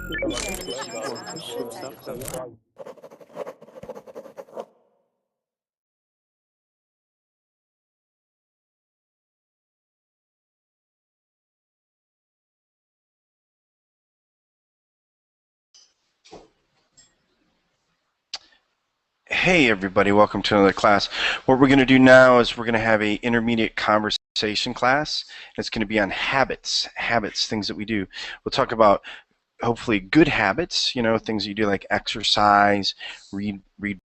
Hey everybody, welcome to another class. What we're going to do now is we're going to have an intermediate conversation class. It's going to be on habits, things that we do. We'll talk about hopefully good habits, you know, things you do like exercise, read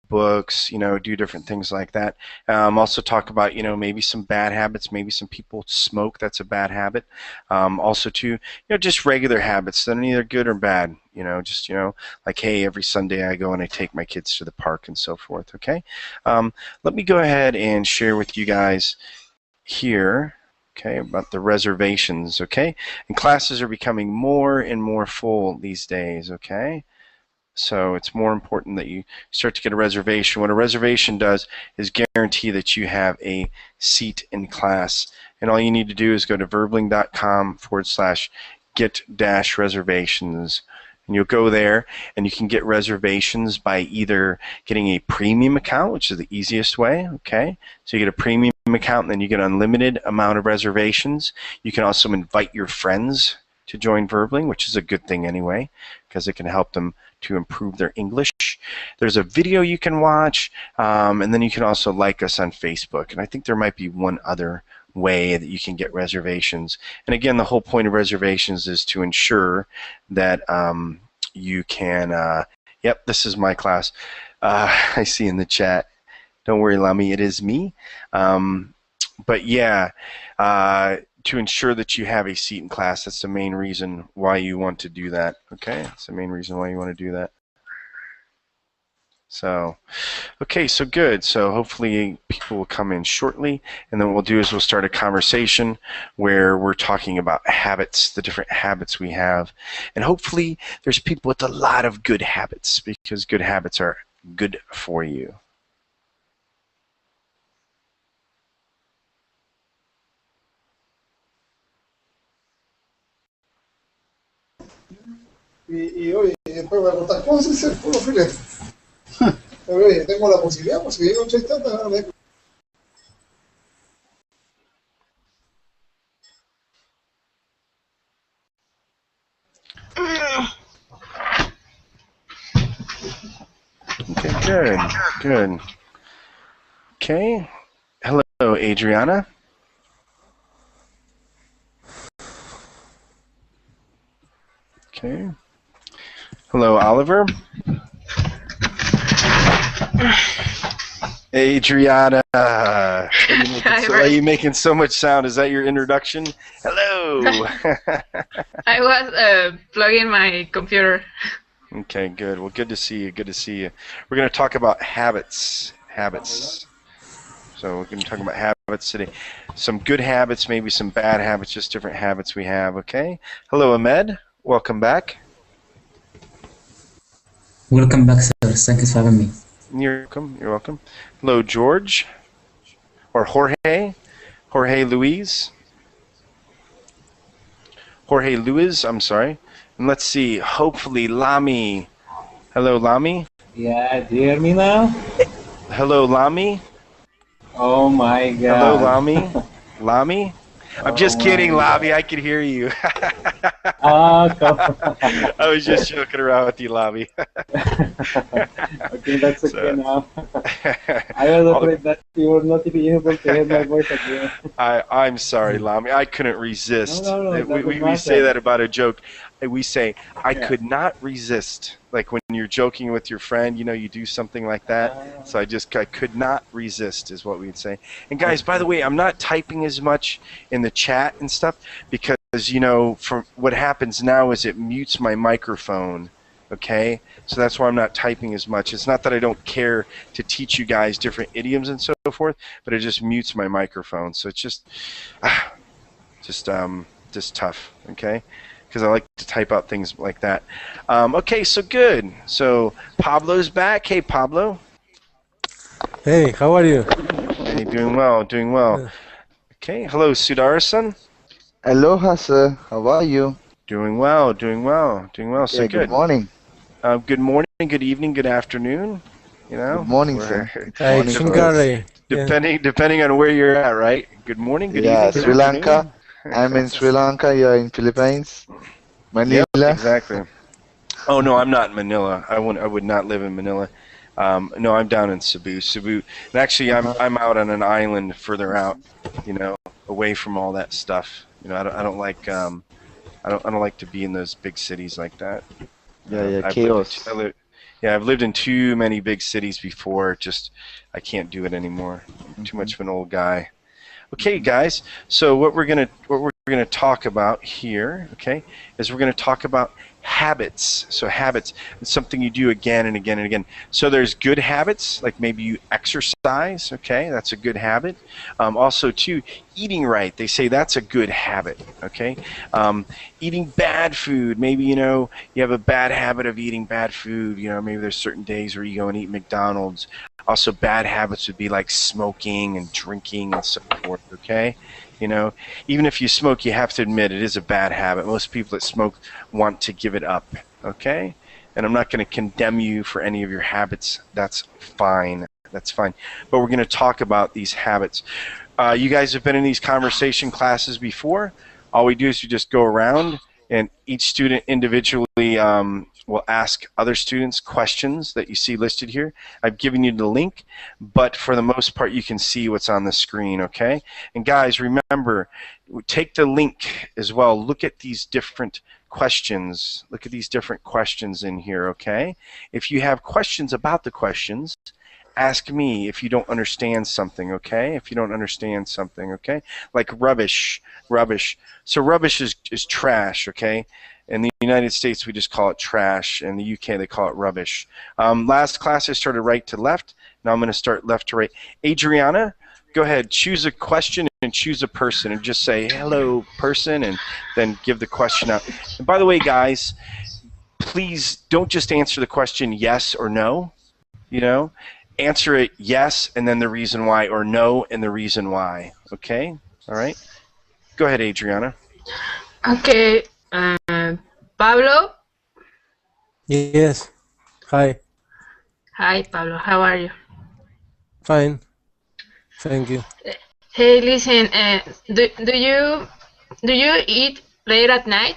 books, you know, do different things like that. Also talk about, you know, maybe some bad habits, maybe some people smoke, that's a bad habit. Also too, you know, just regular habits that are neither good or bad, you know, just, you know, like, hey, every Sunday I go and I take my kids to the park and so forth, okay? Let me go ahead and share with you guys here, okay, about the reservations, okay? And classes are becoming more and more full these days, okay? So it's more important that you start to get a reservation. What a reservation does is guarantee that you have a seat in class. And all you need to do is go to verbling.com/get-reservations. And you'll go there and you can get reservations by either getting a premium account, which is the easiest way, okay? So you get a premium account and then you get an unlimited amount of reservations. You can also invite your friends to join Verbling, which is a good thing anyway, because it can help them to improve their English. There's a video you can watch, and then you can also like us on Facebook. And I think there might be one other way that you can get reservations. And again, the whole point of reservations is to ensure that you can, yep, this is my class. I see in the chat. Don't worry, Lami, it is me. But yeah, to ensure that you have a seat in class, that's the main reason why you want to do that. Okay, that's the main reason why you want to do that. So, okay, so good. So hopefully people will come in shortly, and then what we'll do is we'll start a conversation where we're talking about habits, the different habits we have, and hopefully there's people with a lot of good habits, because good habits are good for you. Oye, después voy a contar, ¿cómo se dice el puro filete? Pero oye, tengo la posibilidad, pues si llego en 6 tantas, ahora me... Okay, good, good. Okay, hello, Adriana. Okay. Hello, Oliver. Adriana, why are you making so much sound? Is that your introduction? Hello. I was plugging my computer. Okay, good. Well, good to see you. Good to see you. We're going to talk about habits. So we're going to talk about habits today. Some good habits, maybe some bad habits, just different habits we have, okay? Hello, Ahmed. Welcome back. Welcome back, sir. Thank you for having me. You're welcome. You're welcome. Hello, George. Or Jorge. Jorge Luis. Jorge Luis, I'm sorry. And let's see, hopefully Lami. Hello, Lami. Yeah, do you hear me now? Hello, Lami. Oh my God. Hello, Lami. Lami? I'm just kidding, Lami. I can hear you. I was just joking around with you, Lami. Okay, that's okay now. I was afraid that you would not be able to hear my voice again. I'm sorry, Lami. I couldn't resist. No, we say that about a joke. We say, I could not resist. Like when you're joking with your friend, you know, you do something like that. So I could not resist is what we'd say. And guys, by the way, I'm not typing as much in the chat and stuff because, you know, for what happens now is it mutes my microphone. Okay? So that's why I'm not typing as much. It's not that I don't care to teach you guys different idioms and so forth, but it just mutes my microphone. So it's just tough, okay? Because I like to type out things like that. Okay, so good. So Pablo's back. Hey, Pablo. Hey, how are you? Hey, doing well, doing well. Okay, hello, Sudarasan. Aloha, sir. How are you? Doing well, doing well, doing well. So Yeah, good. good morning. Good morning, good evening, good afternoon. You know, Good morning, we're- sir. Good Hi, morning for us. Chingari. Yeah. depending on where you're at, right? Good morning, good Yeah, evening, good Sri Lanka. afternoon. I'm in Sri Lanka. You're in Philippines. Yep, Manila. exactly. Oh no, I'm not in Manila. I would not live in Manila. No, I'm down in Cebu. And actually, I'm out on an island further out. You know, away from all that stuff. You know, I don't like I don't like to be in those big cities like that. Yeah, I've chaos. I've lived in too many big cities before. Just I can't do it anymore. I'm too much of an old guy. Okay, guys. So what we're gonna talk about here, okay, is we're gonna talk about habits. So habits is something you do again and again and again. So there's good habits, like maybe you exercise. Okay, that's a good habit. Also, too, eating right. They say that's a good habit. Okay, eating bad food. Maybe you have a bad habit of eating bad food. Maybe there's certain days where you go and eat McDonald's. Also, bad habits would be like smoking and drinking and so forth, okay? Even if you smoke, you have to admit it is a bad habit. Most people that smoke want to give it up, okay? And I'm not going to condemn you for any of your habits. That's fine. That's fine. But we're going to talk about these habits. You guys have been in these conversation classes before. All we do is we just go around, and each student individually will ask other students questions that you see listed here. I've given you the link, but for the most part, you can see what's on the screen, okay? And guys, remember, take the link as well. Look at these different questions. Look at these different questions in here, okay? If you have questions about the questions, ask me if you don't understand something, okay? If you don't understand something, okay? Like rubbish. So rubbish is trash, okay? In the United States, we just call it trash. In the UK, they call it rubbish. Last class, I started right to left. Now I'm going to start left to right. Adriana, go ahead. Choose a question and choose a person. And just say, hello, person, and then give the question out. And by the way, guys, please don't just answer the question yes or no. Answer it yes and then the reason why, or no and the reason why. Okay? All right? Go ahead, Adriana. Okay, Pablo. Yes. Hi. Hi, Pablo. How are you? Fine. Thank you. Hey, listen. Do you eat late at night?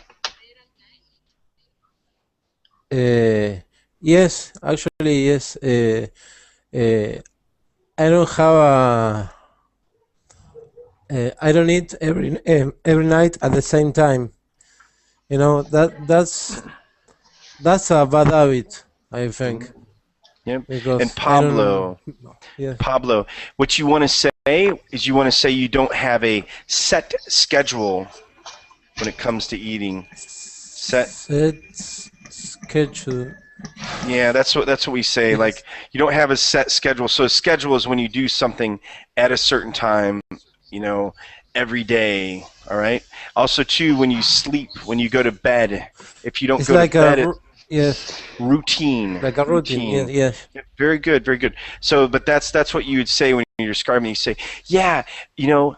Yes, actually, yes. I don't have I don't eat every night at the same time. That's a bad habit, I think. Yep. Because And Pablo, yeah. Pablo, what you want to say is you want to say you don't have a set schedule when it comes to eating. Set Schedule. Yeah, that's what we say. Yes. Like, you don't have a set schedule. So a schedule is when you do something at a certain time, every day. All right. Also, too, when you sleep, when you go to bed, if you don't It's go like to bed, yes, routine. like a routine. Yes. Yeah, very good, very good. So, but that's what you would say when you're describing. You say, yeah,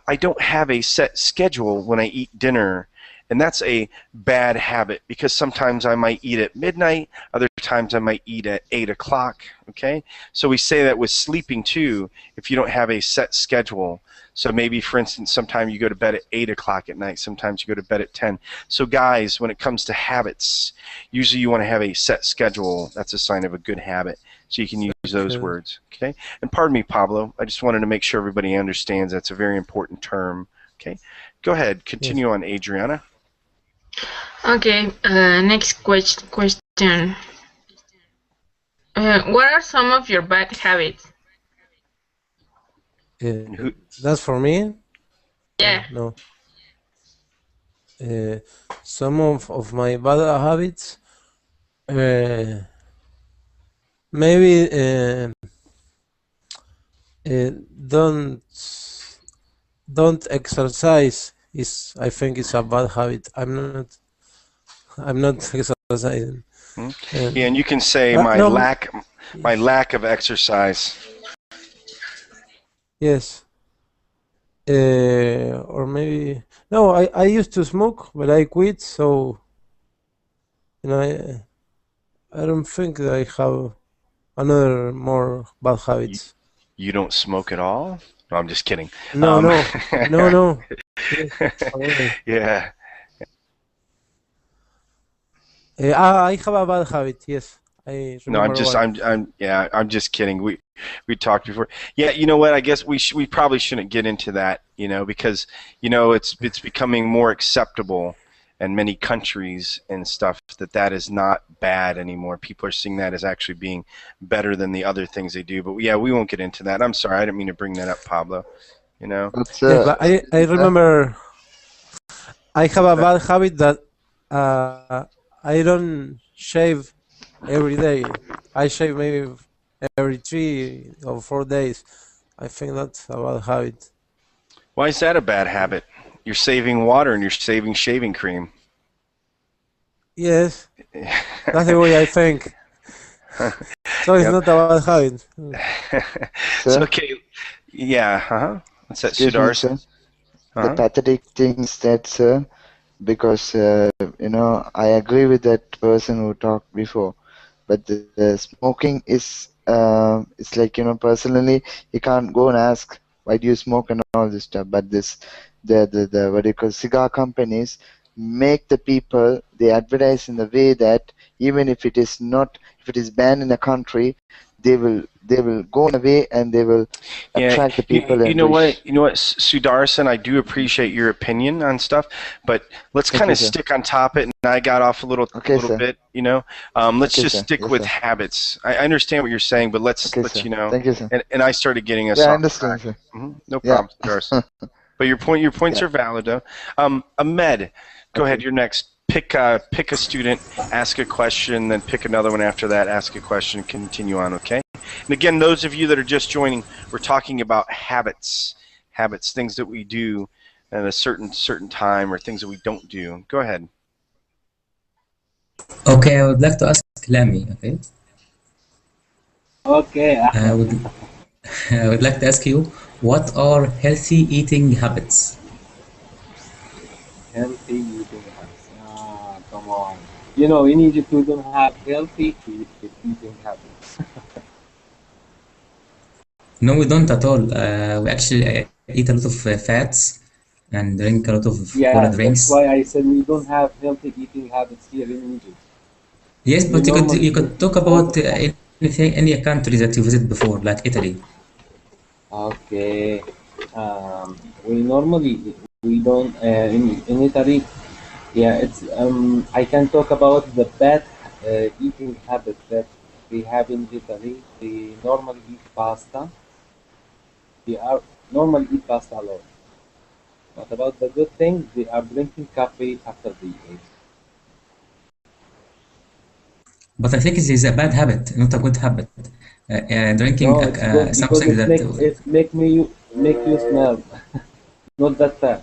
I don't have a set schedule when I eat dinner. And that's a bad habit because sometimes I might eat at midnight, other times I might eat at 8 o'clock, okay? So we say that with sleeping too, if you don't have a set schedule. So maybe, for instance, sometimes you go to bed at 8 o'clock at night, sometimes you go to bed at 10. So guys, when it comes to habits, usually you want to have a set schedule. That's a sign of a good habit. So you can use those words, okay? And pardon me, Pablo, I just wanted to make sure everybody understands that's a very important term, okay? Go ahead, continue on, Adriana. Okay, next question. What are some of your bad habits? That's for me? Yeah. No. Some of my bad habits, maybe don't exercise. I think it's a bad habit. I'm not exercising. Yeah, and you can say my lack of exercise. Yes. Or maybe no. I used to smoke, but I quit. So and I don't think that I have another more bad habits. You don't smoke at all? No, I'm just kidding. No, no, no, no. Yeah. I have a bad habit. Yes, I No, remember one. I'm just kidding. We talked before. Yeah, you know what? I guess we probably shouldn't get into that, because it's becoming more acceptable in many countries and stuff that is not bad anymore. People are seeing that as actually being better than the other things they do. But yeah, we won't get into that. I'm sorry, I didn't mean to bring that up, Pablo. But Yes, but I remember I have a bad habit that I don't shave every day. I shave maybe every 3 or 4 days. I think that's a bad habit. Why is that a bad habit? You're saving water and you're saving shaving cream. Yes, that's the way I think. So it's Yep. not a bad habit. It's sir, okay. Yeah, What's that, excuse me, Sudar? sir. The pathetic thing is that, sir, because I agree with that person who talked before, but the smoking is it's like, personally you can't go and ask why do you smoke and all this stuff, but the what do you call, cigar companies make the people, they advertise in the way that even if it is banned in a country, they will go in a way and they will Yeah, attract the people you and know what? wish. You know what, Sudarsan, I do appreciate your opinion on stuff, but let's Thank kind you, of sir. stick on top of it. And I got off a little Okay, sir. bit. Let's Okay, just sir. stick Yes, with sir. habits. I understand what you're saying, but let's Okay, sir. you know. Thank you, sir. And I started getting us Yeah, I off understand, track. sir. No Yeah. problem, Sudarsan. But your points Yeah. are valid, though. Ahmed, go ahead. Okay. You're next. Pick a student, ask a question, then pick another one after that. Ask a question, continue on. Okay. And again, those of you that are just joining, we're talking about habits, things that we do at a certain time, or things that we don't do. Go ahead. Okay, I would like to ask Lami. Okay, Okay, I Ahmed. would I would like to ask you, what are healthy eating habits? Healthy eating habits. Come on. In Egypt we don't have healthy eating habits. No, we don't at all. We actually eat a lot of fats and drink a lot of cola Yeah, that's drinks. why I said we don't have healthy eating habits here in Egypt. Yes, We but normally you eat could talk all the about time. any country that you visited before, like Italy. Okay. We normally we don't in Italy. Yeah, it's I can talk about the bad eating habit that they have in Italy. They normally eat pasta. They are normally eat pasta a lot. But about the good thing, they are drinking coffee after they eat. But I think it is a bad habit, not a good habit. Drinking No, it's good because something that it make you smell, not that fat.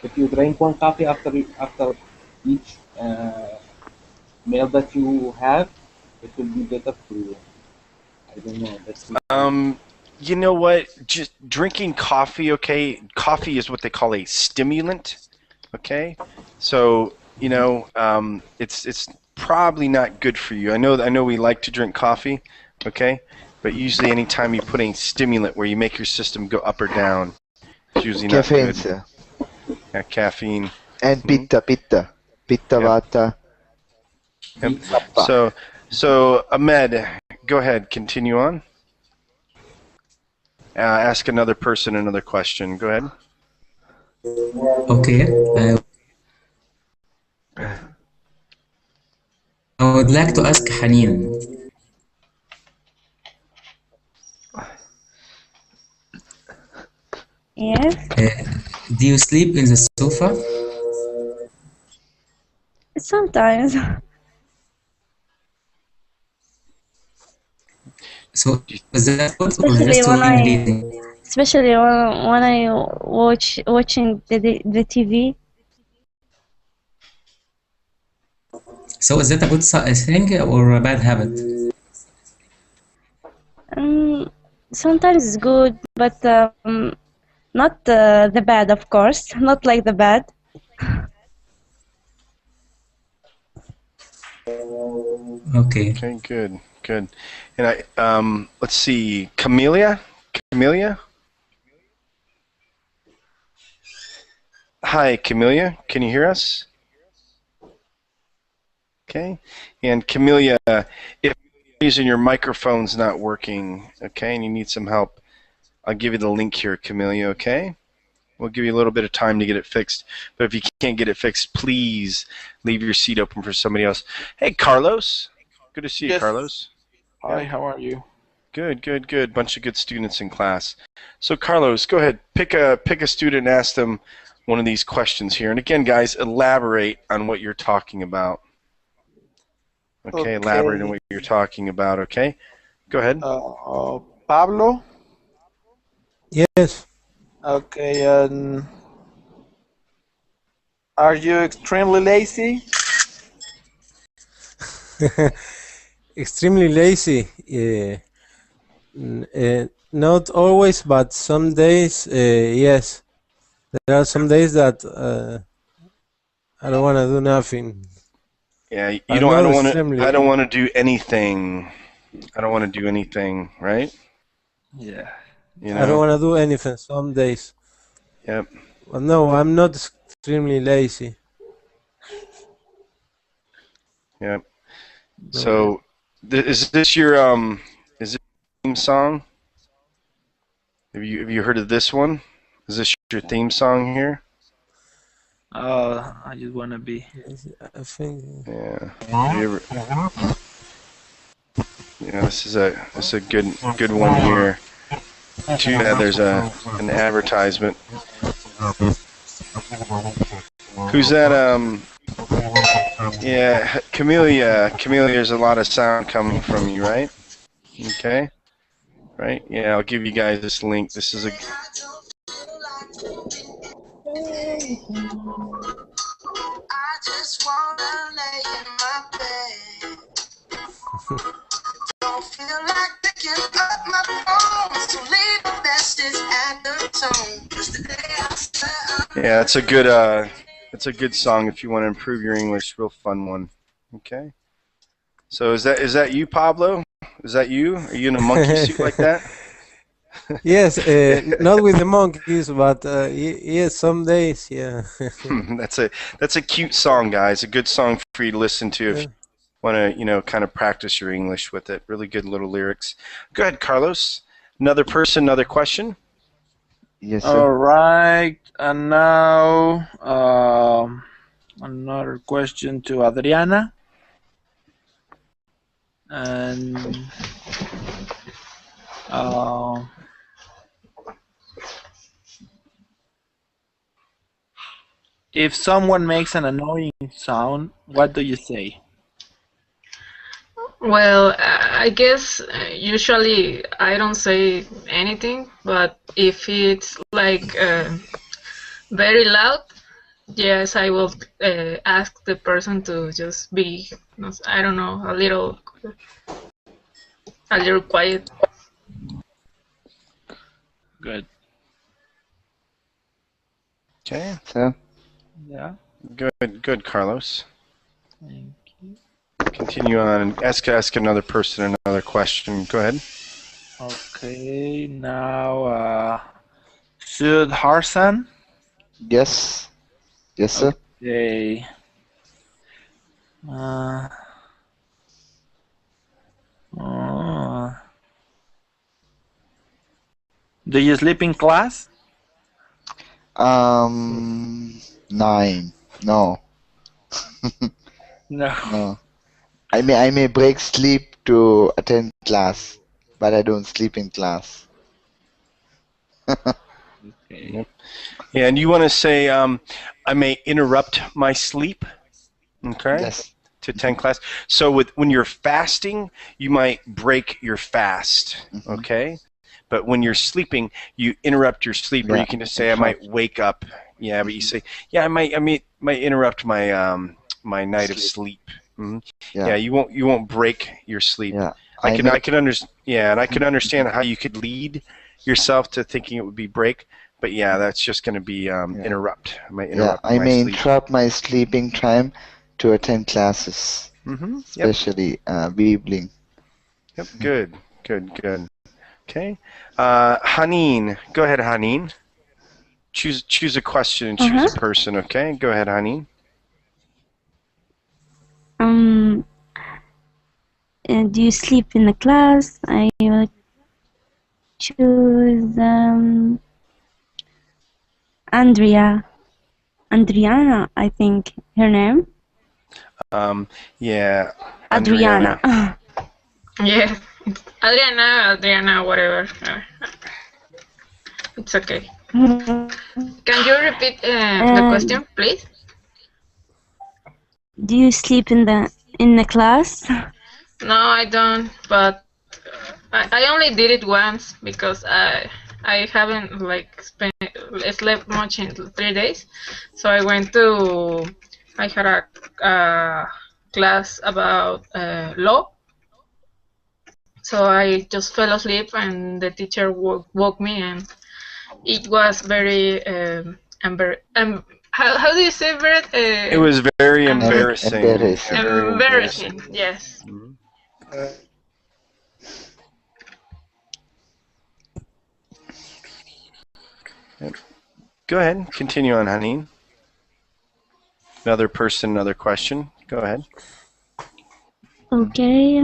If you drink one coffee after each meal that you have, it will be better for you. I don't know. That's my opinion. You know what? Just drinking coffee. Okay, coffee is what they call a stimulant. Okay, so it's probably not good for you. I know we like to drink coffee. Okay, but usually anytime you put a stimulant where you make your system go up or down, it's usually not Caffeine, good. sir. Yeah, caffeine. And Mhm. pitta Yep. vata. Yep. Kappa. So Ahmed, go ahead. Continue on. Ask another person another question. Go ahead. okay. I would like to ask Haneen. Yes, Do you sleep in the sofa? sometimes, So is that good or especially just to when irritating? I watching the TV. So is that a good thing or a bad habit? Sometimes it's good, but not the bad, of course, not like the bad. Okay. Okay, good, good. And let's see, Camellia? Camellia? Hi, Camellia, can you hear us? Okay, and Camellia, if for some reason your microphone's not working, okay, and you need some help, I'll give you the link here, Camellia, okay? We'll give you a little bit of time to get it fixed, but if you can't get it fixed, please leave your seat open for somebody else. Hey, Carlos. Good to see you, Yes. Carlos. Hi, Yeah. how are you? Good, good, good. Bunch of good students in class. So, Carlos, go ahead. Pick a student and ask them one of these questions here. And again, guys, elaborate on what you're talking about. Okay, elaborate on what you're talking about, okay? Go ahead. Pablo? Yes. Okay, are you extremely lazy? Extremely lazy. Not always, but some days, yes. There are some days that I don't want to do nothing. Yeah, you But don't. not I don't extremely. want to do anything. I don't want to do anything, right? Yeah. You I don't know. want to do anything some days. Yep. But no, I'm not extremely lazy. Yep. No. So, is this your theme song? Have you heard of this one? Is this your theme song here? I just wanna be. I think. Yeah. Have you ever, yeah, this is a good one here. Too bad there's an advertisement. Who's that? Yeah, Camellia. Camellia, there's a lot of sound coming from you, right? Okay. Right? Yeah, I'll give you guys this link. This is a. Don't feel like picking up my phone to leave a message at the tone. Yeah, it's a good song if you want to improve your English. Real fun one. Okay. So is that you, Pablo? Is that you? Are you in a monkey suit like that? Yes, not with the monkeys, but yes, some days, yeah. That's a cute song, guys. A good song for you to listen to if you want to, kind of practice your English with it. Really good little lyrics. Go ahead, Carlos. Another person, another question. Yes, sir. All right, and now another question to Adriana. And if someone makes an annoying sound, what do you say? Well, I guess usually I don't say anything, but if it's like very loud, yes, I will ask the person to just be, I don't know, a little quiet. Good. Okay. Sir. Yeah. Good, Carlos. Thank you. Continue on and ask another person another question. Go ahead. Okay, now Sud Harsan. Yes. Yes, sir. Okay. Do you sleep in class? 9. No. No. No. I may break sleep to attend class, but I don't sleep in class. Okay. Yeah, and you want to say, I may interrupt my sleep, okay? Yes. To attend class. So when you're fasting, you might break your fast, okay? But when you're sleeping, you interrupt your sleep, or you can just say, I might wake up. Yeah, but you say, yeah, I might interrupt my my night of sleep. Yeah, you won't break your sleep. Yeah. I can understand. Yeah, and I can understand how you could lead yourself to thinking it would be break. But yeah, that's just going to be interrupt. I might interrupt I my may sleep. interrupt my sleeping time to attend classes. Mm-hmm. Yep. especially Weebling. Yep. Good. Good. Okay. Haneen, go ahead, Haneen. Choose a question and choose a person. Okay. Go ahead, Haneen. Do you sleep in the class? I will choose Adriana, I think her name. Yeah. Adriana. Yeah, Adriana, whatever. It's okay. Can you repeat the question, please? Do you sleep in the class? No, I don't. But I only did it once because I haven't like slept much in 3 days. So I had a class about law. So I just fell asleep and the teacher woke me, and it was very how do you say, Bret? It was very embarrassing. Embarrassing. Very Embarrassing. Yes. Mhm. Yep. Go ahead. Continue on, Haneen. Another person, another question. Go ahead. Okay.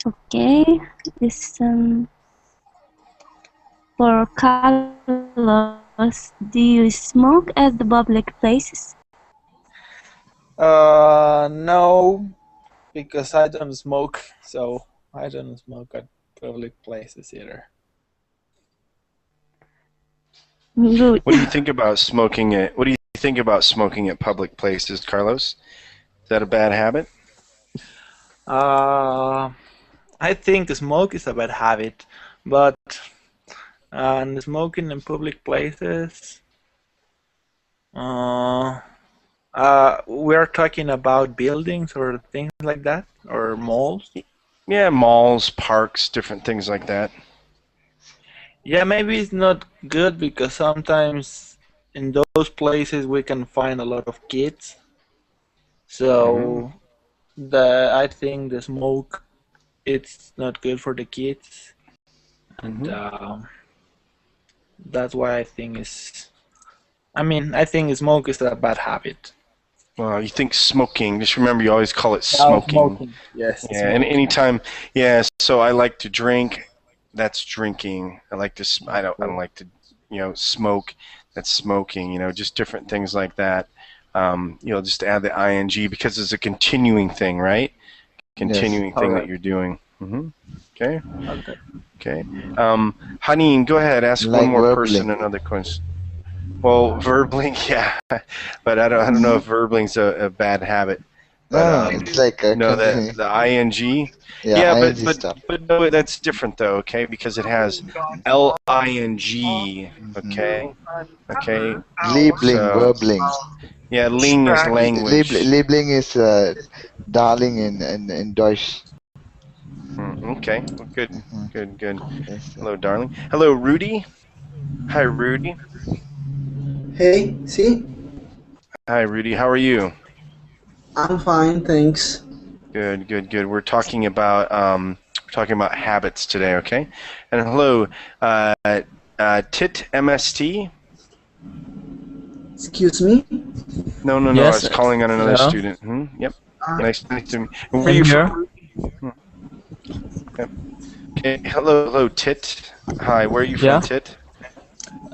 Okay. This for Carlos, do you smoke at the public places? No, because I don't smoke, so I don't smoke at public places either. Good. What do you think about smoking at public places, Carlos? Is that a bad habit? I think smoke is a bad habit, but smoking in public places, we're talking about buildings or things like that, or malls. Yeah, malls, parks, different things like that. Yeah, maybe it's not good because sometimes in those places we can find a lot of kids. So I think the smoke, it's not good for the kids, and that's why I think I think smoke is a bad habit. Well, you think smoking, just remember you always call it smoking. Yes. Yeah, and anytime, yeah, so I like to drink, that's drinking. I like to, I don't like to, smoke, that's smoking, just different things like that. Just add the ing because it's a continuing thing, right? Continuing thing that you're doing. Okay. Okay. Haneen, go ahead, ask Like one more verbling. person another question. Well, verbling, yeah, but I don't know if verbling's a bad habit. No, it's like a no, the ing. Yeah, but ing stuff. but no, that's different though, okay? Because it has ling. Okay. Liebling, So, verbling. yeah, ling is language. Liebling is darling in Deutsch. Okay. Well, good. Hello, darling. Hello, Rudy. Hi, Rudy. Hey, see? Hi, Rudy. How are you? I'm fine, thanks. Good. We're talking about habits today, okay? And hello, Tit MST. Excuse me? No. Yes, I was calling on another student. Yep. Nice to meet you. Where are you from? Yep. Okay. Hello, Tit. Hi. Where are you from, Tit?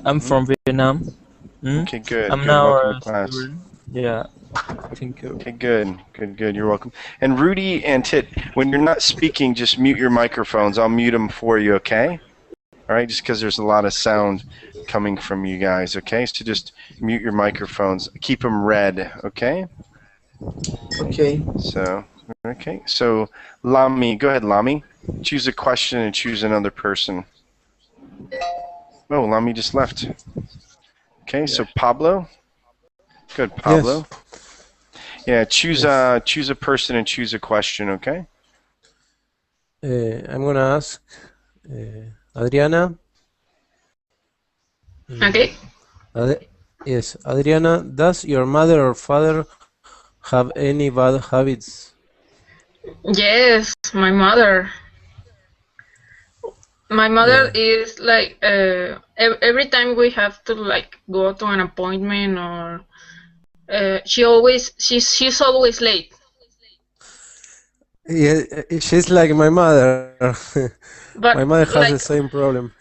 I'm from Vietnam. Okay, good. I'm now Welcome a to class. student. Yeah. Thank you. Okay, good. You're welcome. And Rudy and Tit, when you're not speaking, just mute your microphones. I'll mute them for you, okay? All right, just because there's a lot of sound coming from you guys, okay? So just mute your microphones. Keep them red, okay? Okay. So Lami, go ahead, Lami. Choose a question and choose another person. Oh, Lami just left. Okay, so Pablo. Good, Pablo. Yes. Yeah, choose a person and choose a question, okay? I'm gonna ask Adriana. Okay. Yes, Adriana, does your mother or father have any bad habits? Yes, my mother. My mother is like every time we have to like go to an appointment or she's always late. Yeah, she's like my mother. My But mother has the like same problem.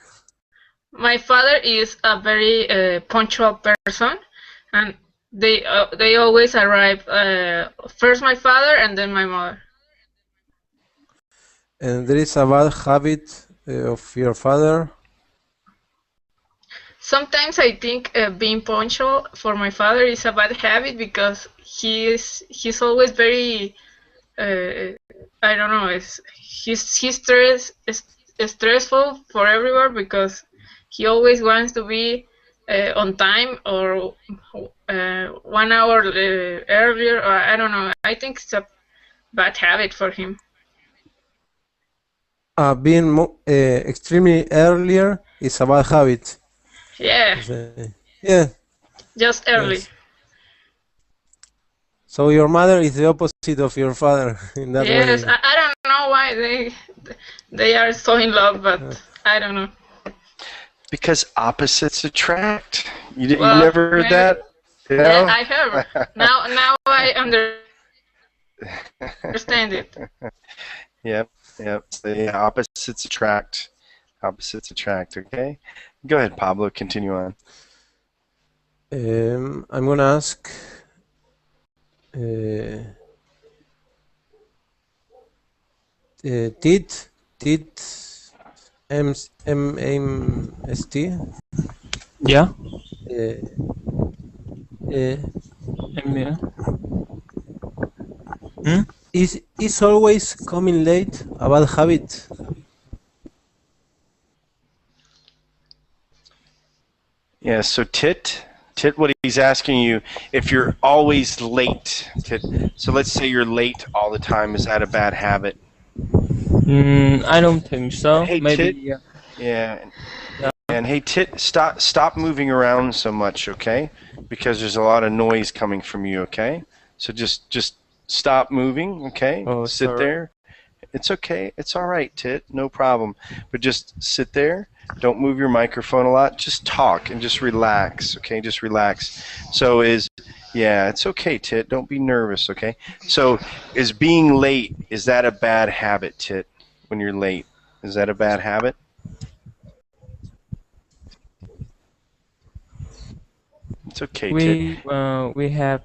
my father is a very punctual person, and they always arrive first my father and then my mother. And there is a bad habit of your father. Sometimes I think being punctual for my father is a bad habit because he's always very I don't know. He's stressful for everywhere because he always wants to be on time or 1 hour earlier. Or I don't know. I think it's a bad habit for him. Being extremely earlier is a bad habit. Yeah, Yeah. just early. Yes. So your mother is the opposite of your father in that Yes, way. I don't know why they are so in love, but I don't know. Because opposites attract. You Well, never heard maybe. that? You Yeah, know? I have. Now I understand it. Yep, yep. So, yeah, opposites attract. Opposites attract, okay? Go ahead, Pablo. Continue on. I'm gonna ask. Tit MST. Yeah. Uh, Yeah. Hmm? is always coming late a bad habit? Yeah, so Tit, what he's asking you, if you're always late, Tit, so let's say you're late all the time, is that a bad habit? I don't think so. Hey, Maybe. Tit. Yeah. And hey, Tit, stop moving around so much, okay? Because there's a lot of noise coming from you, okay? So just stop moving, okay? Oh, Sit sorry. there. It's okay. It's all right, Tit. No problem. But just sit there. Don't move your microphone a lot. Just talk and just relax, okay? Just relax. So yeah, it's okay, Tit. Don't be nervous, okay? So is being late, is that a bad habit, Tit, when you're late? Is that a bad habit? It's okay, Tit. We have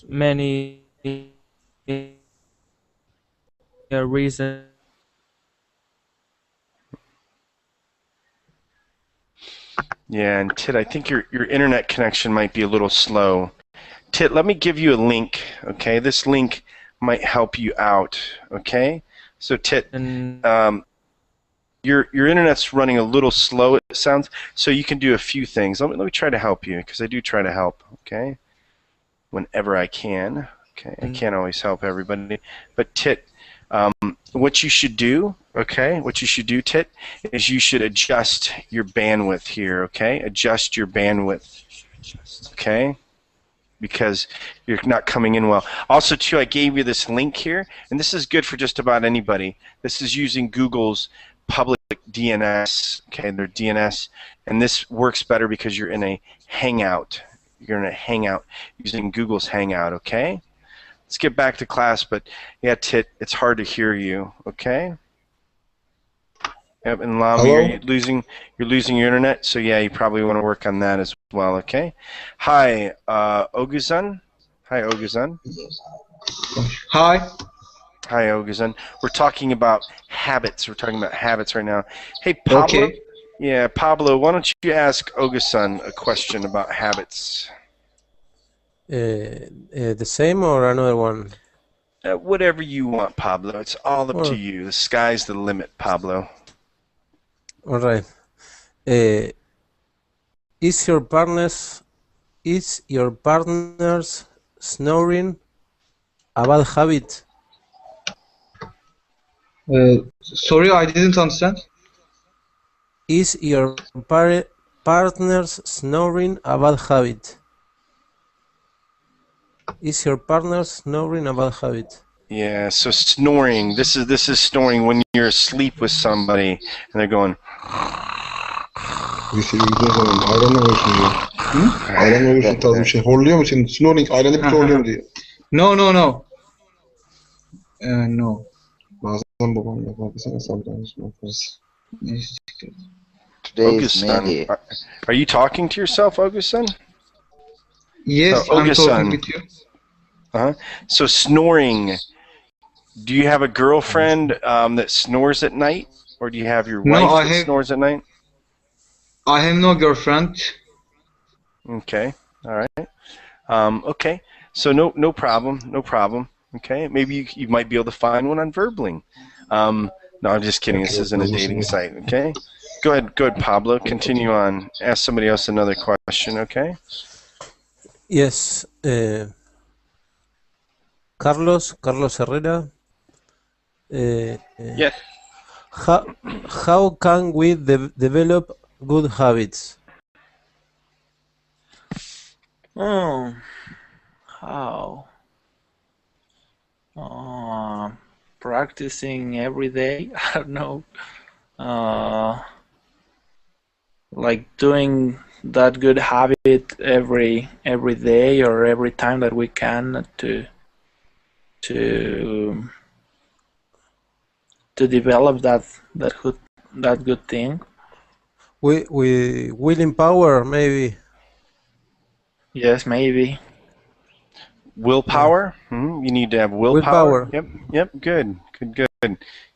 many reasons. Yeah, and Tit, I think your internet connection might be a little slow. Tit, let me give you a link, okay? This link might help you out, okay? So Tit, your internet's running a little slow, it sounds, so you can do a few things. Let me try to help you, because I do try to help, okay? Whenever I can, okay? I can't always help everybody. But Tit, what you should do, okay? What you should do, Tit, is you should adjust your bandwidth here, okay? Adjust your bandwidth, okay? Because you're not coming in well. Also, too, I gave you this link here, and this is good for just about anybody. This is using Google's public DNS, okay, their DNS, and this works better because you're in a Hangout. You're in a Hangout using Google's Hangout, okay? Let's get back to class, but yeah, Tit, it's hard to hear you, okay? Yep, and Lami, you're losing your internet, so yeah, you probably want to work on that as well, okay? Hi, Oguzan. Hi, Oguzan. Hi. Hi, Oguzan. We're talking about habits. We're talking about habits right now. Hey, Pablo. Okay. Yeah, Pablo, why don't you ask Oguzan a question about habits? The same or another one? Whatever you want, Pablo. It's all up to you. The sky's the limit, Pablo. All right. Is your partner's snoring a bad habit? Sorry, I didn't understand. Is your partner's snoring a bad habit? Is your partner snoring a bad habit? Yeah, so snoring. This is snoring when you're asleep with somebody and they're going. Ayranla konuşuyor. Ayranla konuşuyor tarzı bir şey. Horluyor mu şimdi? Snoring ayranı bir horluyor mu diyor. No. No. Bazen babam yapar. Sometimes my friends. Today is Augustin, May. are you talking to yourself, Augustin? Yes, I'm Augustin. talking with you. So snoring. Do you have a girlfriend that snores at night, or do you have your wife that snores at night? I have no girlfriend. Okay, all right. Okay, so no problem. Okay, maybe you might be able to find one on Verbling. No, I'm just kidding. This isn't a dating site. Okay, go ahead, Pablo. Continue on. Ask somebody else another question. Okay. Yes. Carlos Herrera. Yes. How can we develop good habits? Oh, how? Practicing every day. I don't know. Like doing that good habit every day or every time that we can to develop that good thing. We willing power, maybe. Yes, maybe. Willpower. You need to have willpower. Yep. Good.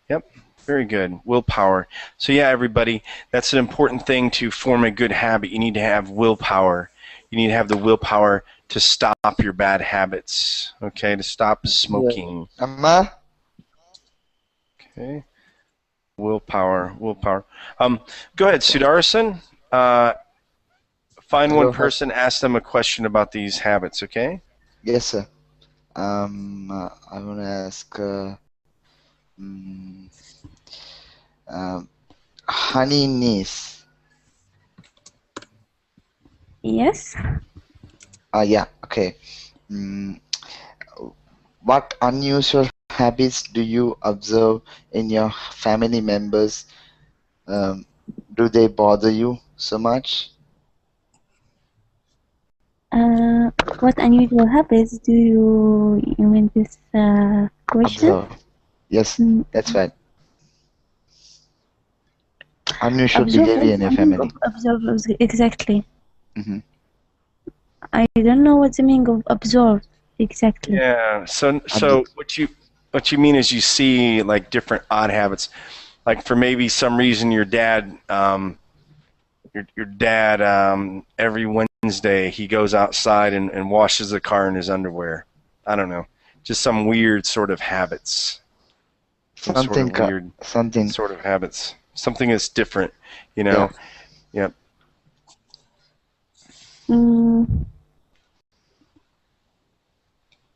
Yep. Very good. Willpower. So yeah, everybody, that's an important thing to form a good habit. You need to have willpower. You need to have the willpower to stop your bad habits. Okay, to stop smoking. Amma? Okay. Willpower. Go ahead, Sudarasan. Find one person, ask them a question about these habits, okay? Yes, sir. I want to ask Honey niece. Yes. Yeah, okay. What unusual habits do you observe in your family members? Do they bother you so much? What unusual habits do you mean this question? Observe. Yes, that's right. Unusual behavior in your family. Observe, exactly. Mm-hmm. I don't know what the meaning of observe exactly. Yeah. So what you mean is you see like different odd habits, like for maybe some reason your dad every Wednesday he goes outside and washes the car in his underwear. I don't know, just some weird sort of habits. Something sort of habits. Something that's different, you know. Yeah.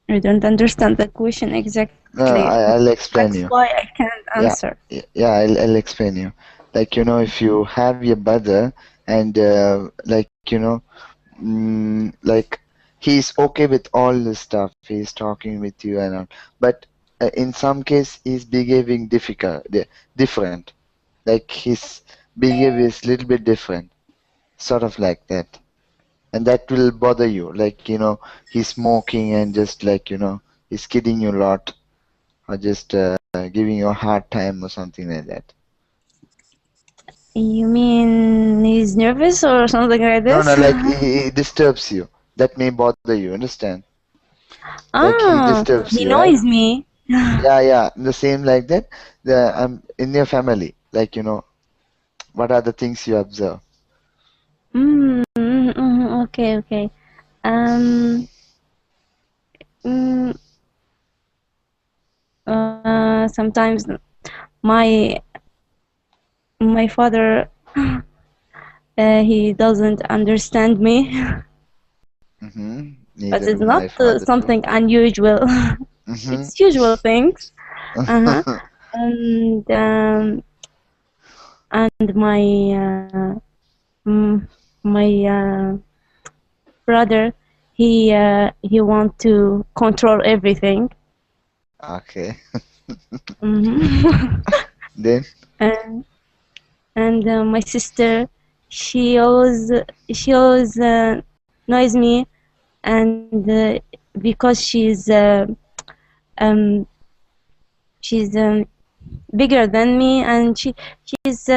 I don't understand the question exactly. No, I'll explain you. That's why I can't answer. Yeah, I'll explain you. Like, you know, if you have your brother and like, you know, like he's okay with all this stuff. He's talking with you and all. But in some case, he's behaving different. Like his behavior is a little bit different. Sort of like that. And that will bother you. Like, you know, he's smoking and just like, you know, he's kidding you a lot. Or just giving you a hard time or something like that. You mean he's nervous or something like this? No, like he disturbs you. That may bother you, understand? Like he disturbs he you, annoys right? me. Yeah, the same like that. In your family, like, you know, what are the things you observe? Okay. Sometimes my father he doesn't understand me. But it's not something unusual. It's usual things. And my my brother, he want to control everything. Okay. Mhm. Then? and my sister, she always she always annoys me, and because um she's bigger than me, and she's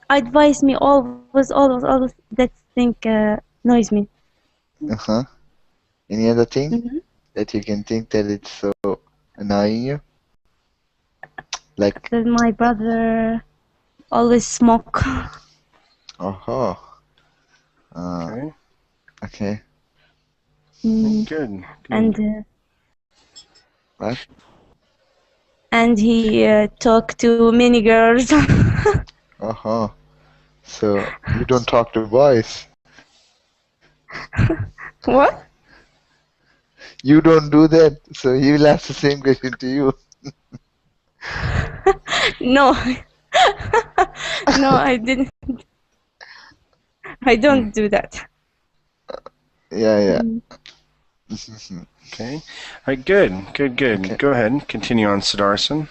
advise me always that thing annoys me. Uh-huh. Any other thing Mhm. that you can think that it's so annoying you? Like, That my brother always smoke. oh, Okay. okay. Mm, Good. and Good. What? and he talk to many girls. Uh-huh. So you don't talk to boys. What? You don't do that, so he will ask the same question to you. No. No, I didn't. I don't do that. Yeah, yeah. Mm. Okay. All right. Good. Good. Good. Okay. Go ahead. Continue on, Siddharthan.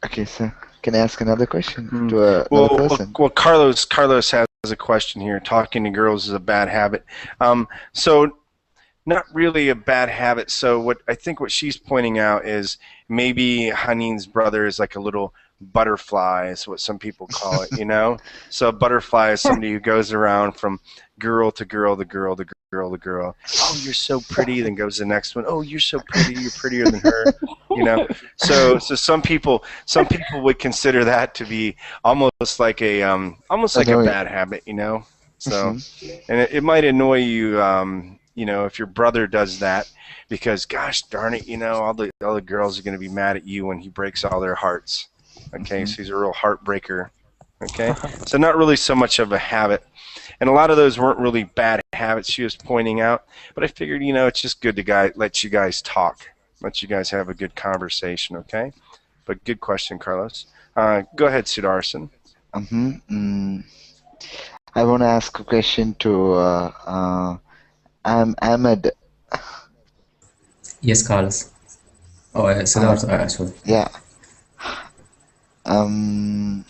Okay, so can I ask another question to another Well, person? Carlos has a question here. Talking to girls is a bad habit. So not really a bad habit. So what she's pointing out is maybe Haneen's brother is like a little butterfly, is what some people call it, you know? So a butterfly is somebody who goes around from girl to girl to girl to girl to girl. Oh, you're so pretty, then goes to the next one. Oh, you're so pretty, you're prettier than her, you know? So some people would consider that to be almost like a Annoying. bad habit, you know? So Mhm. and it might annoy you, you know, if your brother does that, because gosh darn it, you know, all the girls are going to be mad at you when he breaks all their hearts. Okay, so he's a real heartbreaker. Okay, so not really so much of a habit, and a lot of those weren't really bad habits she was pointing out. But I figured, you know, it's just good to let you guys talk, let you guys have a good conversation. Okay, but good question, Carlos. Go ahead, Sudarshan. Mm-hmm. I want to ask a question to Ahmed. Yes, Carlos. Oh, Siddharth, actually. Yeah. Um.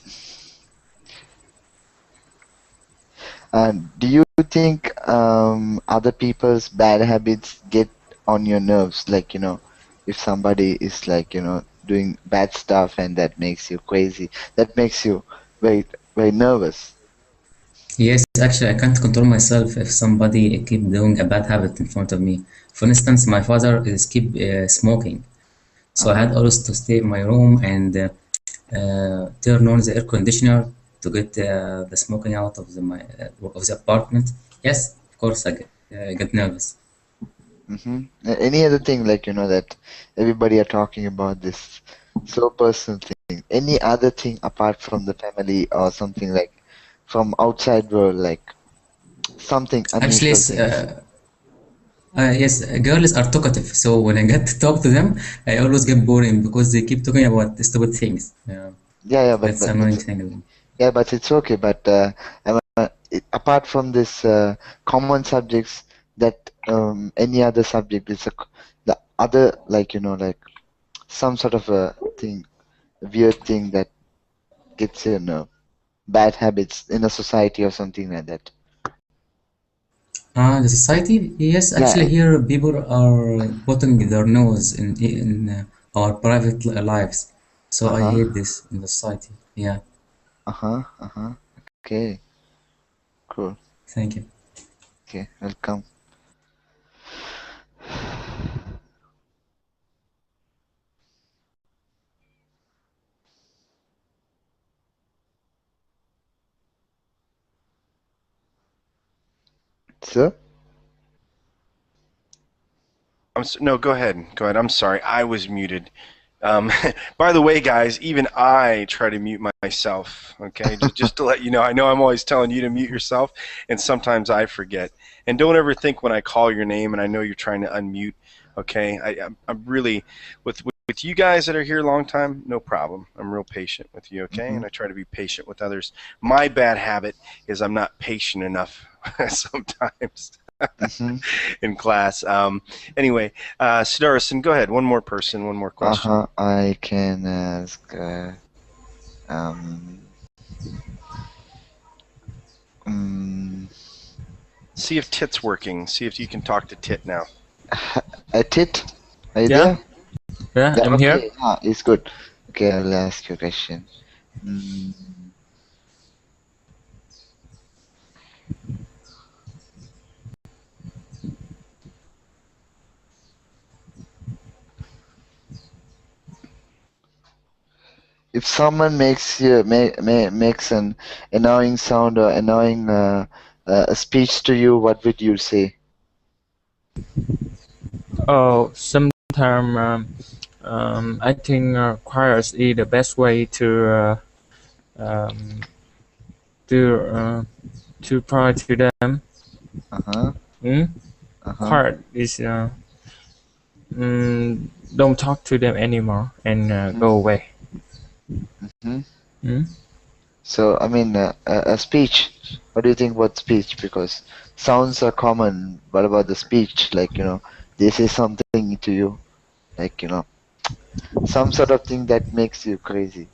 Do you think other people's bad habits get on your nerves? Like, you know, if somebody is like, you know, doing bad stuff and that makes you crazy, that makes you very, very nervous. Yes, actually, I can't control myself if somebody keep doing a bad habit in front of me. For instance, my father is keep smoking, so I had always to stay in my room and turn on the air conditioner to get the smoking out of of the apartment. Yes, of course, I get nervous. Mm-hmm. Any other thing, like, you know, that everybody are talking about this so personal thing? Any other thing apart from the family or something like from outside world, like something Actually, unusual things? yes, girls are talkative, so when I get to talk to them, I always get boring because they keep talking about stupid things. Yeah, yeah, That's but annoying it's thing. yeah, but it's okay. But apart from this common subjects, that any other subject is the other, like, you know, like some sort of a thing, weird thing that gets you know bad habits in a society or something like that. The society, yes, Yeah. actually here people are putting their nose in our private lives, so I Uh-huh. hate this in the society. Yeah, Uh-huh. Uh-huh. Okay. Cool. thank you. Okay. Welcome. Sir? No, go ahead. Go ahead. I'm sorry. I was muted. By the way, guys, even I try to mute myself. Okay, just to let you know. I know I'm always telling you to mute yourself, and sometimes I forget. And don't ever think when I call your name and I know you're trying to unmute. Okay, I'm really with with you guys that are here a long time, no problem. I'm real patient with you, okay? And I try to be patient with others. My bad habit is I'm not patient enough sometimes in class. Anyway, Siddharthan, go ahead. One more person, one more question. I can ask. See if Tit's working. See if you can talk to Tit now. Tit, are you Yeah. there? Yeah, I'm okay. here. It's good. Okay, I'll ask you a question. If someone makes makes an annoying sound or annoying a speech to you, what would you say? Oh, sometimes I think choirs is the best way to provide to them. Choir is don't talk to them anymore and go away. So I mean, a speech. What do you think about speech? Because sounds are common. What about the speech? Like, you know, they say something to you, like, you know, some sort of thing that makes you crazy.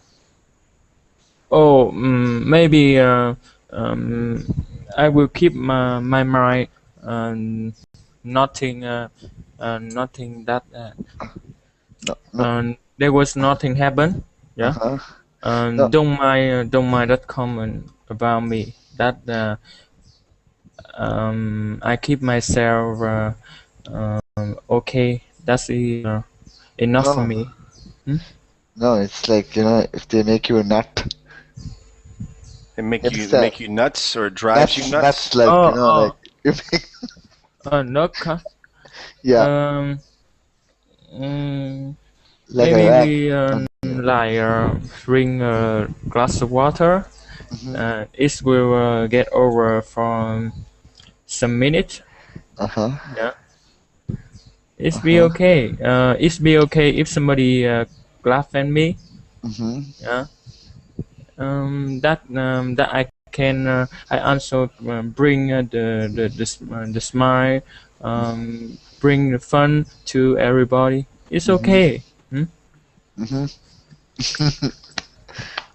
Oh, maybe I will keep my mind nothing nothing that there was nothing happen. Yeah. Don't mind that comment about me. That I keep myself okay. That's enough for me. No, it's like, you know, if they make you a nut. They make you nuts or drives you nuts? Nuts, like, you know, like you make Nut, huh? Yeah. Like Maybe a we drink a glass of water. It will get over from some minutes. Yeah. It's be okay. It's be okay if somebody laugh at me. Yeah. That I can I also bring the smile, bring the fun to everybody. It's okay.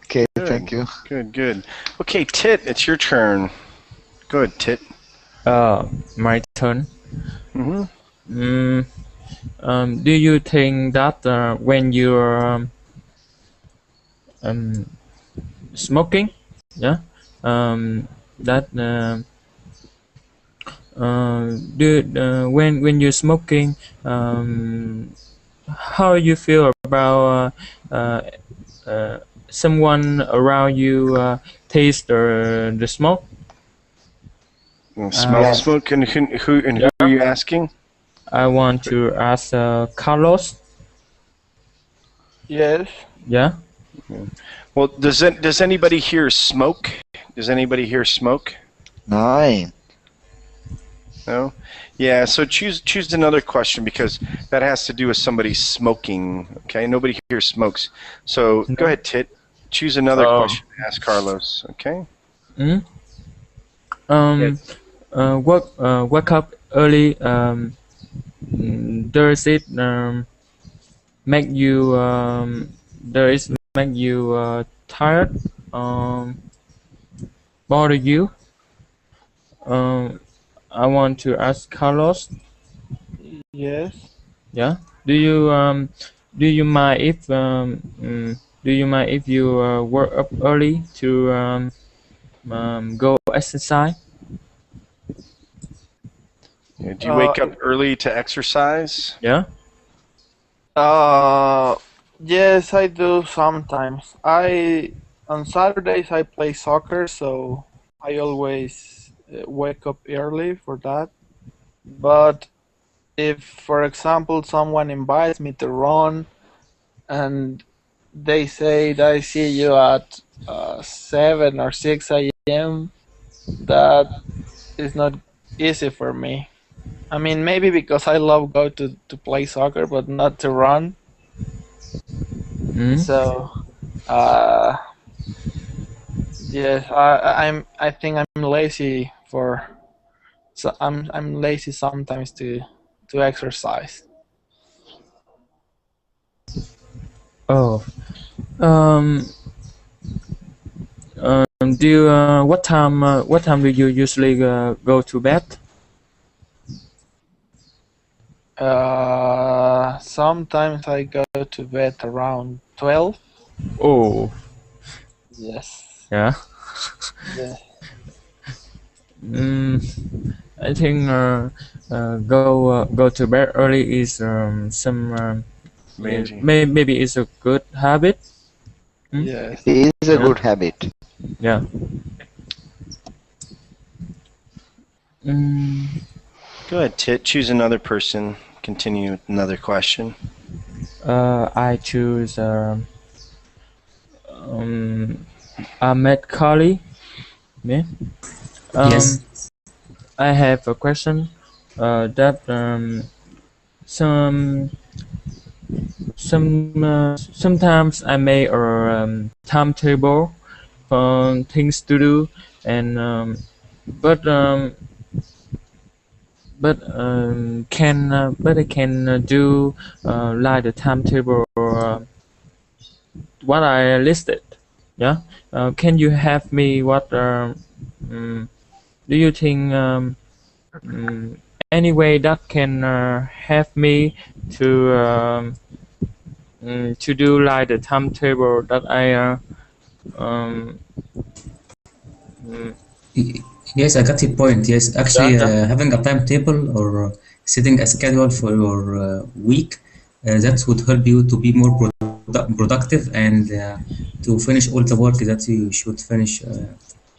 Okay, Good. thank you. Good. Okay, Tit, it's your turn. Go ahead, Tit. My turn. Do you think that when you're smoking, yeah, that when you're smoking, how you feel about someone around you taste the smoke? Smell smoke, and who are you asking? I want to ask Carlos. Yes. Yeah. Well, does anybody here smoke? Does anybody here smoke? Nine. No? Yeah, so choose another question because that has to do with somebody smoking. Okay, nobody here smokes. So go ahead, Tit. Choose another question to ask Carlos. Okay. Wake up early. Does it make you tired? Bother you? I want to ask Carlos. Yes. Yeah. Do you mind if you work up early to go exercise? Yeah, do you wake up early to exercise? Yeah. Yes, I do sometimes. On Saturdays I play soccer, so I always wake up early for that. But if, for example, someone invites me to run and they say that I see you at 7 or 6 a.m., that is not easy for me. I mean, maybe because I love go to play soccer, but not to run. So, yes, I think I'm lazy for. So I'm lazy sometimes to exercise. Oh. Um. Do you, what time do you usually go to bed? Sometimes I go to bed around 12. Oh. Yes. Yeah. Yeah. I think go to bed early is some maybe it's a good habit. Yes. It is a Yeah. good habit. Yeah. Mm. Go ahead, Tit. Choose another person. Continue with another question. I choose Ahmed Kali. Yeah. Yes. I have a question. That some sometimes I make a timetable for things to do, and but um, but I can do like the timetable what I listed. Yeah. Can you have me what do you think any way that can have me to do like the timetable that I um, mm, Y- Yes, I got your point. Yes, yeah, actually, yeah. having a timetable or setting a schedule for your week, that would help you to be more productive and to finish all the work that you should finish.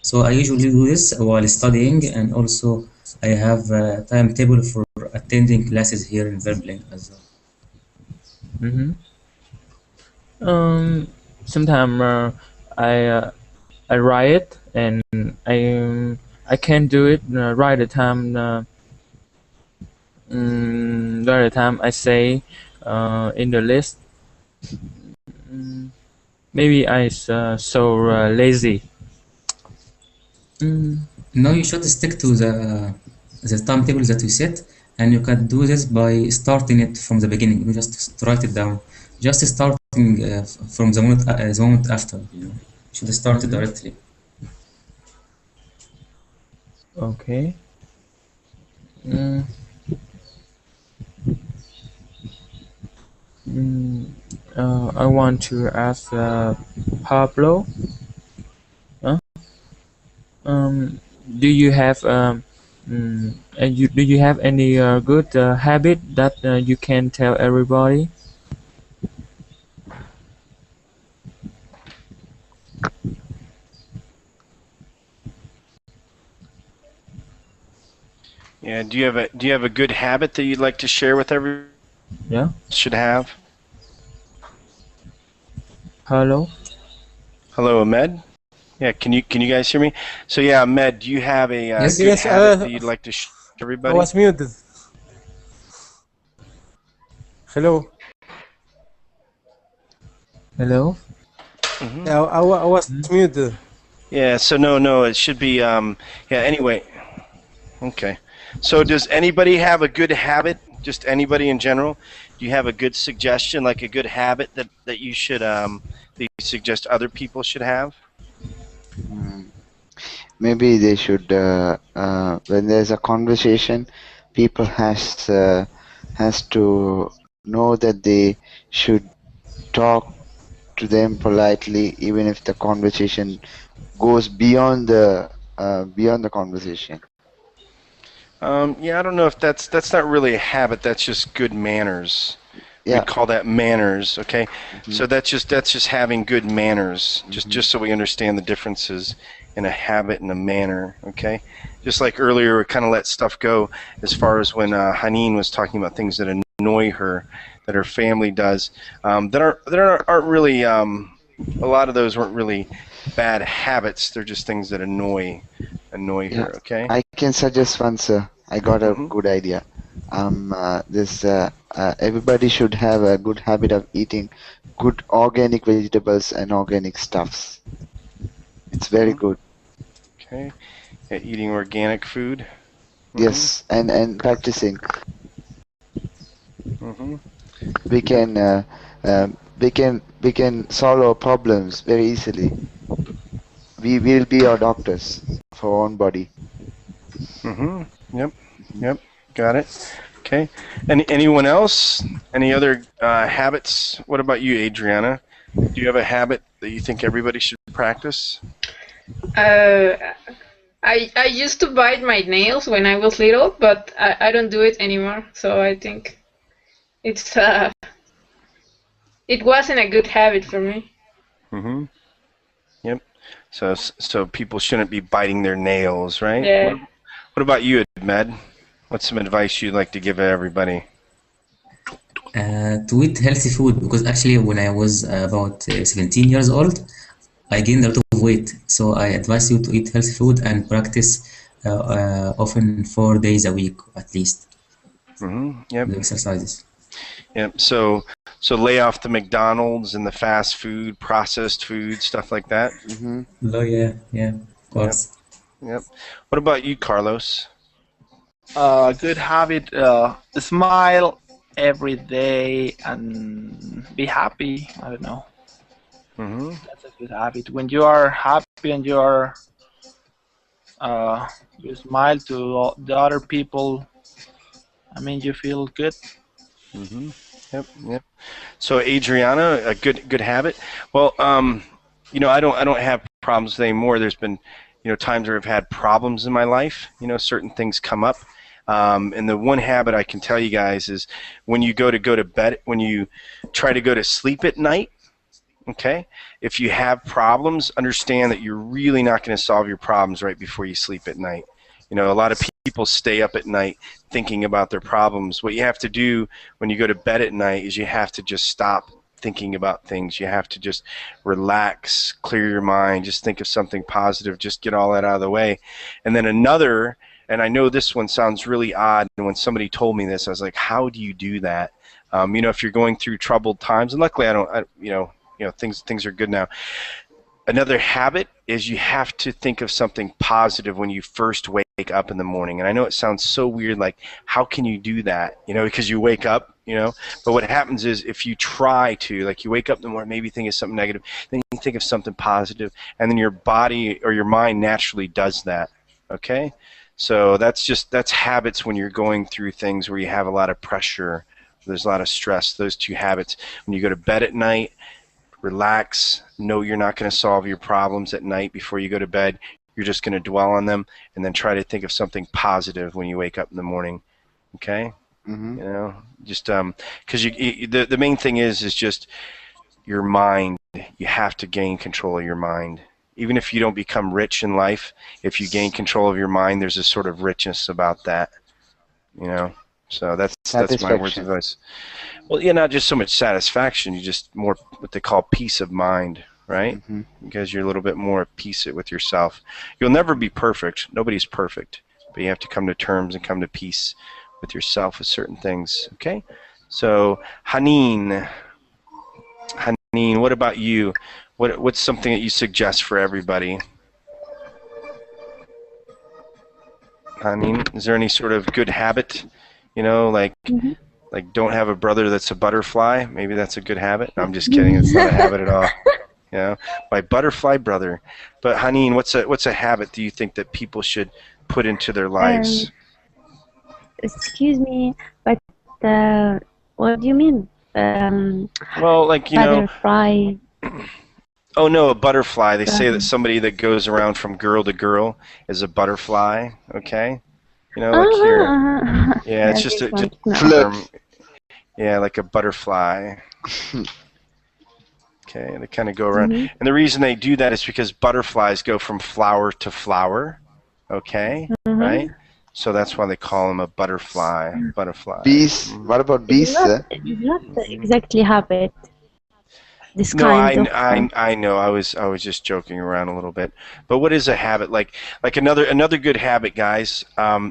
So I usually do this while studying, and also I have a timetable for attending classes here in Verbling as well. Mm-hmm. Sometimes I uh, I write it and I can do it right the time right the time I say in the list. Mm, Maybe I so lazy. Mm, No, you should stick to the timetable that you set, and you can do this by starting it from the beginning. You just write it down. Just starting from the moment after. You should start it mhm. directly. Okay. Mm, mm, I want to ask Pablo. Huh? Do you have do you have any good habit that you can tell everybody? Yeah. Do you have a good habit that you'd like to share with everyone? Yeah. Should have. Hello. Hello, Ahmed. Yeah. Can you guys hear me? So yeah, Ahmed, do you have a Yes. good Yes, habit that you'd like to share with I everybody? was muted. Hello. Hello. Mm-hmm. Yeah, I was muted. Yeah. So no, it should be yeah. Anyway. Okay. So does anybody have a good habit? Just anybody in general? Do you have a good suggestion, like a good habit that you should that you suggest other people should have? Maybe they should, when there's a conversation, people has to know that they should talk to them politely, even if the conversation goes beyond the conversation. Yeah, I don't know if that's not really a habit. That's just good manners. Yeah. We'd call that manners. Okay. Mm-hmm. So that's just having good manners. Just so we understand the differences in a habit and a manner. Okay. Just like earlier, we kind of let stuff go as far as when Haneen was talking about things that annoy her, that her family does, that aren't really. A lot of those weren't really bad habits. They're just things that annoy Yeah. her. Okay. I can suggest one, sir. I got a Mhm. good idea. This everybody should have a good habit of eating good organic vegetables and organic stuffs. It's very good. Okay. Yeah, eating organic food. Yes, and practicing. Mm-hmm. We can solve our problems very easily. We will be our doctors of our own body. Mm-hmm. Yep. Got it. Okay. Anyone else? Any other habits? What about you, Adriana? Do you have a habit that you think everybody should practice? I used to bite my nails when I was little, but I don't do it anymore. So I think it's it wasn't a good habit for me. Mm-hmm. Yep. So people shouldn't be biting their nails, right? Yeah. What about you, Ahmed? What's some advice you'd like to give everybody? To eat healthy food, because actually when I was about 17 years old, I gained a lot of weight. So I advise you to eat healthy food and practice often 4 days a week at least. Mm-hmm. Yep. The exercises. Yep. So lay off the McDonald's and the fast food, processed food, stuff like that. Mm-hmm. Oh yeah, of course. Yep. What about you, Carlos? Good habit. Smile every day and be happy. I don't know. Mm-hmm. That's a good habit. When you are happy and you are you smile to the other people, I mean, you feel good. Mm-hmm. Yep. So Adriana, a good habit. Well, I don't have problems anymore. There's been, times where I've had problems in my life. Certain things come up. And the one habit I can tell you guys is when you go to bed, when you try to go to sleep at night, okay, if you have problems, understand that you're really not going to solve your problems right before you sleep at night. A lot of people stay up at night thinking about their problems. What you have to do when you go to bed at night is you have to just stop thinking about things. You have to just relax, clear your mind, just think of something positive, just get all that out of the way. And then and I know this one sounds really odd, and when somebody told me this, I was like, how do you do that? If you're going through troubled times, and luckily things are good now. Another habit is you have to think of something positive when you first wake up in the morning. And I know it sounds so weird, like how can you do that? Because you wake up, but what happens is if you try to, like you wake up in the morning, maybe think of something negative, then you think of something positive, and then your body or your mind naturally does that, okay? So that's habits when you're going through things where you have a lot of pressure, there's a lot of stress, those two habits. When you go to bed at night, relax, know you're not going to solve your problems at night before you go to bed. You're just going to dwell on them and then try to think of something positive when you wake up in the morning, okay? Mm-hmm. Just because the main thing is just your mind. You have to gain control of your mind. Even if you don't become rich in life, if you gain control of your mind, there's a sort of richness about that, So that's my words of advice. Well, yeah, not just so much satisfaction, you just more what they call peace of mind, right? Mm-hmm. Because you're a little bit more at peace with yourself. You'll never be perfect. Nobody's perfect. But you have to come to terms and come to peace with yourself with certain things, okay? So, Haneen, what about you? What's something that you suggest for everybody? Haneen, is there any sort of good habit, like don't have a brother that's a butterfly? Maybe that's a good habit. No, I'm just kidding. It's not a habit at all. My butterfly brother. But Haneen, what's a habit do you think that people should put into their lives? Excuse me, but what do you mean? Well, like butterfly. Oh no, a butterfly. They say that somebody that goes around from girl to girl is a butterfly. Okay, like here. Yeah, it's just a term. Yeah, like a butterfly. Okay, they kind of go around, and the reason they do that is because butterflies go from flower to flower. Okay, right? So that's why they call them a butterfly. Butterfly. Bees. What about bees? It's not exactly habit. No, I know. I was just joking around a little bit. But what is a habit? Like another good habit, guys.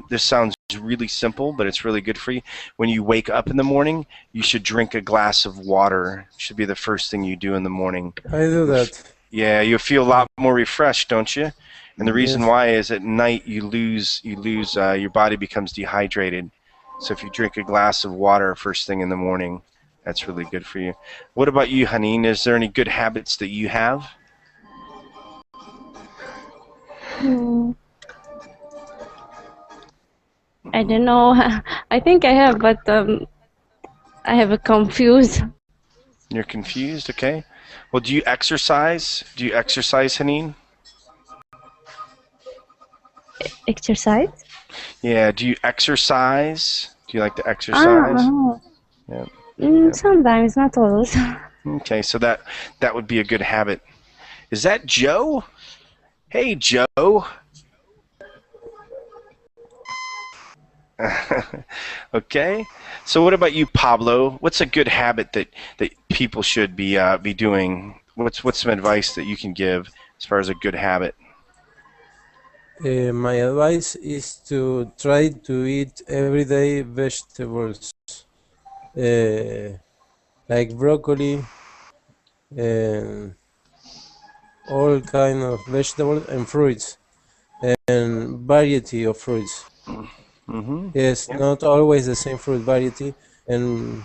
This sounds really simple, but it's really good for you. When you wake up in the morning, you should drink a glass of water. It should be the first thing you do in the morning. I do that. Yeah, you feel a lot more refreshed, don't you? And the reason Yes. why is at night you lose your body becomes dehydrated. So if you drink a glass of water first thing in the morning, that's really good for you. What about you, Haneen? Is there any good habits that you have? I don't know. I think I have, but I have a confused. You're confused, okay? Well, do you exercise? Do you exercise, Haneen? Exercise? Yeah, do you exercise? Do you like to exercise? Yeah. Sometimes, not always. Okay, so that would be a good habit. Is that Joe? Hey, Joe. Okay. So what about you, Pablo? What's a good habit that people should be doing? What's some advice that you can give as far as a good habit? My advice is to try to eat everyday vegetables, like broccoli and all kind of vegetables and fruits, and variety of fruits. Mm-hmm. Yes, not always the same fruit variety, and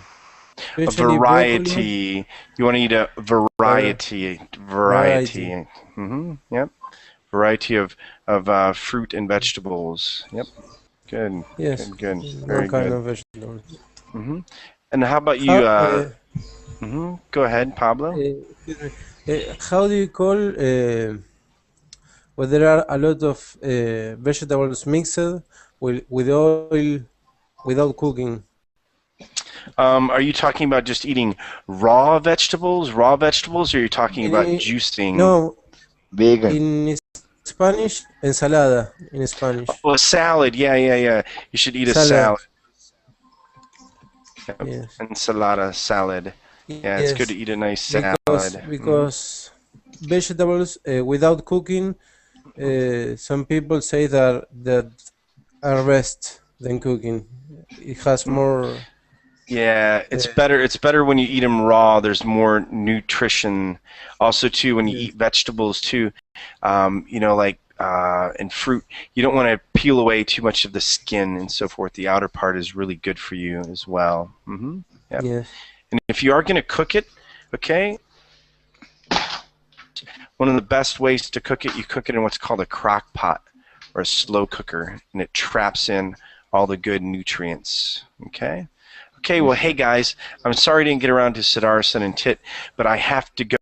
A especially broccoli. variety. You want to eat a variety. Variety. Mm-hmm. Yep. Variety of fruit and vegetables. Yep. Good. Yes, Good. all Very kind good. of vegetables. Mm-hmm. And how about you? Go ahead, Pablo. Excuse me. How do you call when there are a lot of vegetables mixed with oil without cooking? Are you talking about just eating raw vegetables, or are you talking about juicing? No, vegan. in Spanish, ensalada. In Spanish, Oh, a salad. Yeah. You should eat a salad. Yep. Yes. Ensalada, salad. Yeah, it's good to eat a nice salad. Because vegetables without cooking, some people say that are best than cooking. It has more. Yeah, it's better. It's better when you eat them raw. There's more nutrition. Also, too, when you eat vegetables too, and fruit, you don't want to peel away too much of the skin and so forth. The outer part is really good for you as well. Mm-hmm. Yep. Yes. And if you are going to cook it, okay, one of the best ways to cook it, you cook it in what's called a crock pot or a slow cooker, and it traps in all the good nutrients. Okay. Okay, well, hey guys, I'm sorry I didn't get around to Siddharthan and Tit, but I have to go.